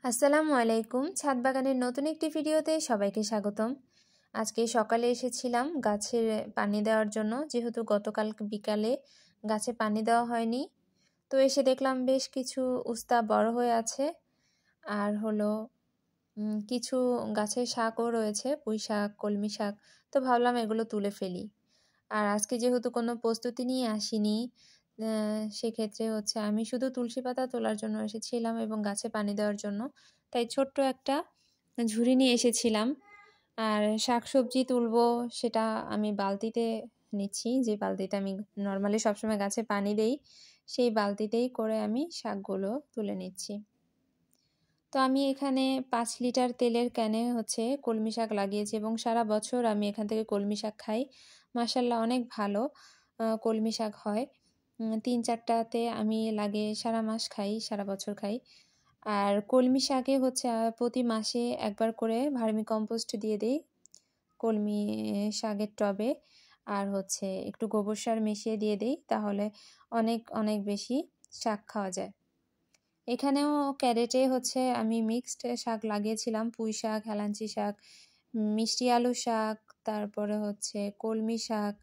আসসালামু আলাইকুম। ছাদ বাগানের নতুন একটি ভিডিওতে সবাইকে স্বাগতম। আজকে সকালে এসেছিলাম গাছের পানি দেওয়ার জন্য, যেহেতু গতকাল বিকালে গাছে পানি দেওয়া হয়নি। তো এসে দেখলাম বেশ কিছু উস্তা বড় হয়ে আছে, আর হলো কিছু গাছের শাকও রয়েছে, পুঁই শাক, কলমি শাক। তো ভাবলাম এগুলো তুলে ফেলি। আর আজকে যেহেতু কোনো প্রস্তুতি নিয়ে আসিনি, সেক্ষেত্রে আমি শুধু তুলসী পাতা তোলার জন্য এসেছিলাম এবং গাছে পানি দেওয়ার জন্য। তাই ছোট্ট একটা ঝুড়ি নিয়ে এসেছিলাম। আর শাকসবজি তুলবো সেটা আমি বালতিতে নিচ্ছি, যে বালতিতে আমি নর্মালি সবসময় গাছে পানি দেই, সেই বালতিতেই করে আমি শাকগুলো তুলে নিচ্ছি। তো আমি এখানে 5 লিটার তেলের ক্যানে কলমি শাক লাগিয়েছি এবং সারা বছর আমি এখান থেকে কলমি শাক খাই। মাশাআল্লাহ অনেক ভালো কলমি শাক হয়। 3-4টাতে আমি লাগে সারা মাস খাই, সারা বছর খাই। আর কলমি শাকে প্রতি মাসে একবার করে ভার্মি কম্পোস্ট দিয়ে দেই কলমি শাকের টবে, আর একটু গোবর সার মিশিয়ে দিয়ে দেই, তাহলে অনেক অনেক বেশি শাক খাওয়া যায়। এখানেও ক্যারেটে আমি মিক্সড শাক লাগিয়েছিলাম, পুঁই শাক, হেলাঞ্চি শাক, মিষ্টি আলু শাক, তারপরে কলমি শাক।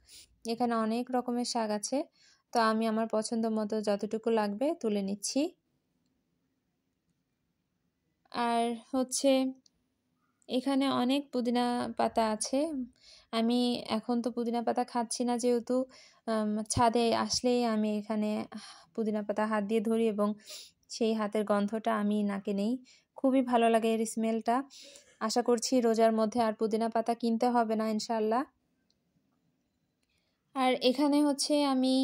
এখানে অনেক রকমের শাক আছে। তো আমি আমার পছন্দ মতো যতটুকু লাগবে তুলে নিচ্ছি। আর এখানে অনেক পুদিনা পাতা আছে। আমি এখন তো পুদিনা পাতা খাচ্ছি না, যেহেতু ছাদে আসলেই আমি এখানে পুদিনা পাতা হাত দিয়ে ধরি এবং সেই হাতের গন্ধটা আমি নাকে নেই। খুবই ভালো লাগে এর স্মেলটা। আশা করছি রোজার মধ্যে আর পুদিনা পাতা কিনতে হবে না ইনশাআল্লাহ। আর এখানে আমি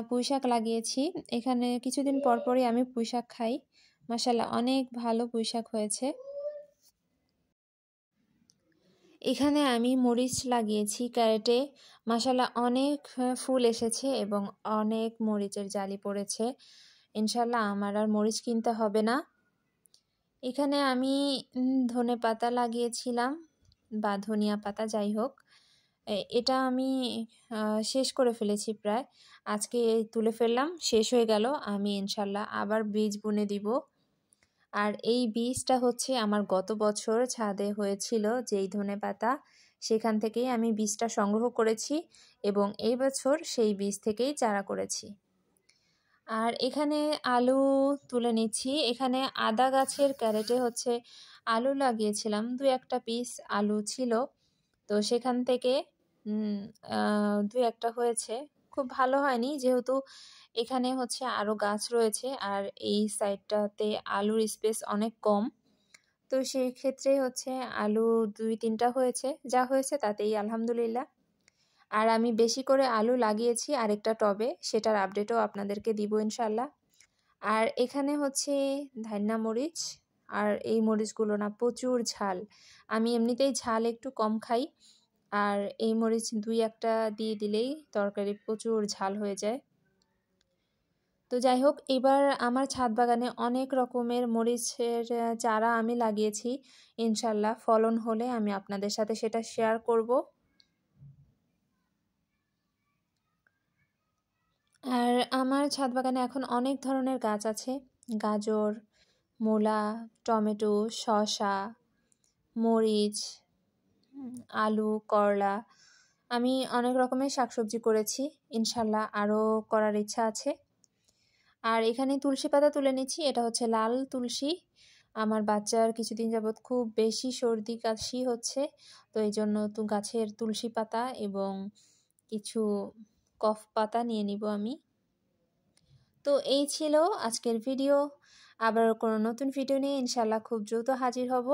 পুঁই শাক লাগিয়েছি। এখানে কিছুদিন পরপরই আমি পুঁই শাক খাই। মাশাআল্লাহ অনেক ভালো পুঁই শাক হয়েছে। এখানে আমি মরিচ লাগিয়েছি ক্যারেটে। মাশাআল্লাহ অনেক ফুল এসেছে এবং অনেক মরিচের জালি পড়েছে। ইনশাআল্লাহ আমার আর মরিচ কিনতে হবে না। এখানে আমি ধনে পাতা লাগিয়েছিলাম, বা ধনিয়া পাতা, যাই হোক। এটা আমি শেষ করে ফেলেছি প্রায়। আজকে তুলে ফেললাম, শেষ হয়ে গেল। আমি ইনশাআল্লাহ আবার বীজ বুনে দিব। আর এই বীজটা আমার গত বছর ছাদে হয়েছিল যেই ধনেপাতা, সেখান থেকেই আমি বীজটা সংগ্রহ করেছি এবং এই বছর সেই বীজ থেকেই চারা করেছি। আর এখানে আলু তুলে নিচ্ছি। এখানে আদা গাছের ক্যারেটে আলু লাগিয়েছিলাম, 2-1টা পিস আলু ছিল। তো সেখান থেকে 2-1টা হয়েছে, খুব ভালো হয়নি, যেহেতু এখানে আরও গাছ রয়েছে আর এই সাইডটাতে আলুর স্পেস অনেক কম। তো সেই ক্ষেত্রে আলু 2-3টা হয়েছে, যা হয়েছে তাতেই আলহামদুলিল্লাহ। আর আমি বেশি করে আলু লাগিয়েছি আরেকটা টবে, সেটার আপডেটও আপনাদেরকে দিব ইনশাআল্লাহ। আর এখানে ধান্যা মরিচ, আর এই মরিচগুলো না প্রচুর ঝাল। আমি এমনিতেই ঝাল একটু কম খাই, আর এই মরিচ 2-1টা দিয়ে দিলেই তরকারি প্রচুর ঝাল হয়ে যায়। তো যাই হোক, এবার আমার ছাদ বাগানে অনেক রকমের মরিচের চারা আমি লাগিয়েছি। ইনশাআল্লাহ ফলন হলে আমি আপনাদের সাথে সেটা শেয়ার করব। আর আমার ছাদ বাগানে এখন অনেক ধরনের গাছ আছে, গাজর, মূলা, টমেটো, শসা, মরিচ, আলু, করলা। আমি অনেক রকমের শাকসবজি করেছি, ইনশাআল্লাহ আরও করার ইচ্ছা আছে। আর এখানে তুলসী পাতা তুলে নিচ্ছি। এটা লাল তুলসী। আমার বাচ্চার কিছুদিন যাবৎ খুব বেশি সর্দি কাশি হচ্ছে, তো এই জন্য গাছের তুলসী পাতা এবং কিছু কফ পাতা নিয়ে নিব আমি। তো এই ছিল আজকের ভিডিও। আবার কোনো নতুন ভিডিও নিয়ে ইনশাআল্লাহ খুব দ্রুত হাজির হব।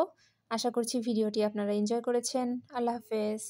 আশা করছি ভিডিওটি আপনারা এনজয় করেছেন। আল্লাহ হাফেজ।